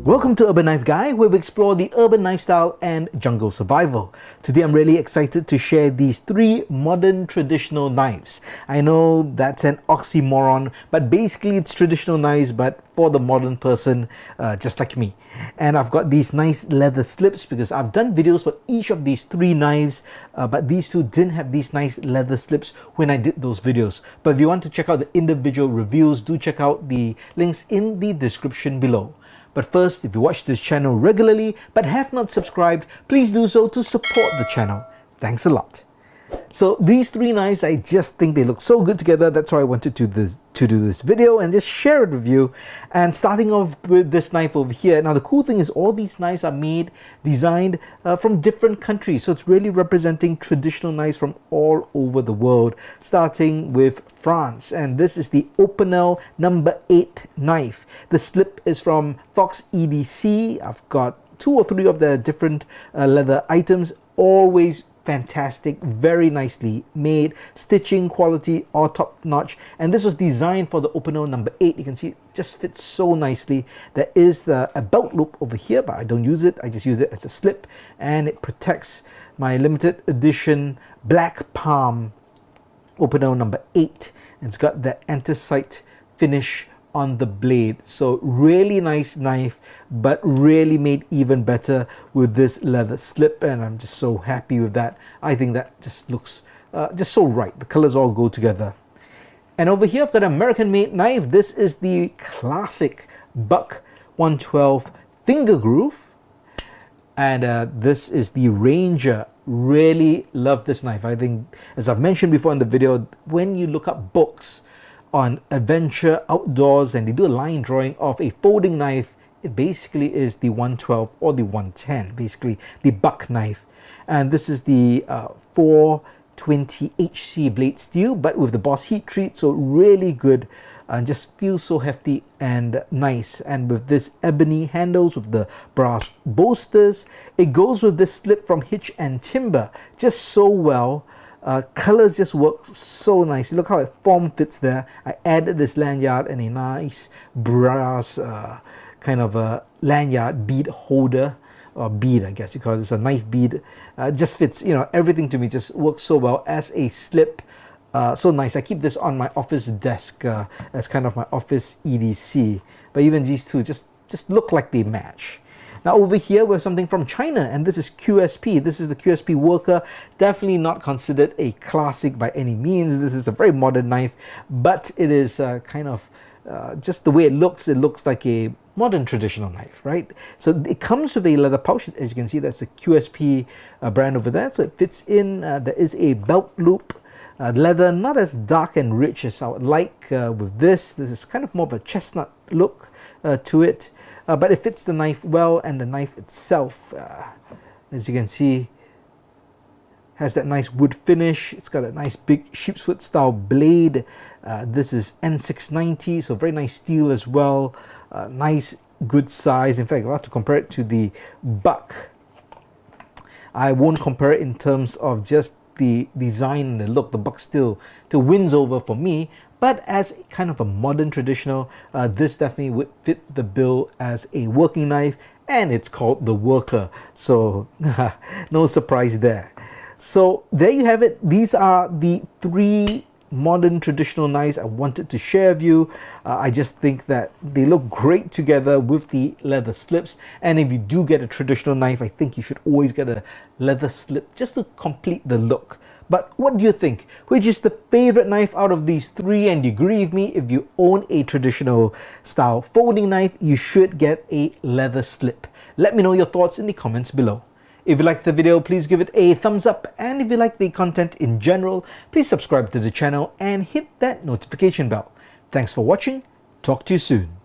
Welcome to Urban Knife Guy, where we explore the urban lifestyle and jungle survival. Today I'm really excited to share these three modern traditional knives. I know that's an oxymoron, but basically it's traditional knives but for the modern person just like me. And I've got these nice leather slips because I've done videos for each of these three knives, but these two didn't have these nice leather slips when I did those videos. But if you want to check out the individual reviews, do check out the links in the description below. But first, if you watch this channel regularly but have not subscribed, please do so to support the channel. Thanks a lot. So these three knives, I just think they look so good together. That's why I wanted to do this video and just share it with you. And starting off with this knife over here. Now the cool thing is all these knives are designed from different countries. So it's really representing traditional knives from all over the world, starting with France. And this is the Opinel number 8 knife. The slip is from Fox EDC. I've got 2 or 3 of the different leather items, always fantastic, very nicely made, stitching quality are top notch, and this was designed for the Opinel number 8. You can see it just fits so nicely. There is a belt loop over here, but I don't use it. I just use it as a slip, and it protects my limited edition black palm Opinel number 8. It's got that anthracite finish on the blade, so really nice knife, but really made even better with this leather slip, and I'm just so happy with that. I think that just looks just so right. The colors all go together. And over here I've got an American made knife. This is the classic Buck 112 finger groove, and this is the Ranger. Really love this knife. I think, as I've mentioned before in the video, when you look up books on adventure outdoors and they do a line drawing of a folding knife, it basically is the 112 or the 110, basically the Buck knife. And this is the 420 HC blade steel, but with the Boss heat treat, so really good and just feels so hefty and nice. And with this ebony handles with the brass bolsters, it goes with this slip from Hitch and Timber just so well. Colors just work so nicely. Look how it form fits there. I added this lanyard and a nice brass kind of a lanyard bead holder, or bead I guess, because it's a knife bead. Just fits, you know, everything to me just works so well as a slip. So nice. I keep this on my office desk as kind of my office EDC. But even these two just look like they match. Now over here we have something from China, and this is QSP. This is the QSP Worker. Definitely not considered a classic by any means. This is a very modern knife, but it is kind of just the way it looks like a modern traditional knife, right? So it comes with a leather pouch. As you can see, that's the QSP brand over there. So it fits in. There is a belt loop. Leather, not as dark and rich as I would like with this. This is kind of more of a chestnut look to it. But it fits the knife well, and the knife itself, as you can see, has that nice wood finish. It's got a nice big sheep's foot style blade. This is N690, so very nice steel as well. Nice, good size. In fact, I'll have to compare it to the Buck. I won't compare it in terms of just the design and the look. The Buck still wins over for me. But as kind of a modern traditional, this definitely would fit the bill as a working knife, and it's called the Worker. So no surprise there. So there you have it. These are the three modern traditional knives I wanted to share with you. I just think that they look great together with the leather slips. And if you do get a traditional knife, I think you should always get a leather slip just to complete the look. But what do you think? Which is the favorite knife out of these three? And you agree with me, if you own a traditional style folding knife, you should get a leather slip. Let me know your thoughts in the comments below. If you liked the video, please give it a thumbs up. And if you like the content in general, please subscribe to the channel and hit that notification bell. Thanks for watching. Talk to you soon.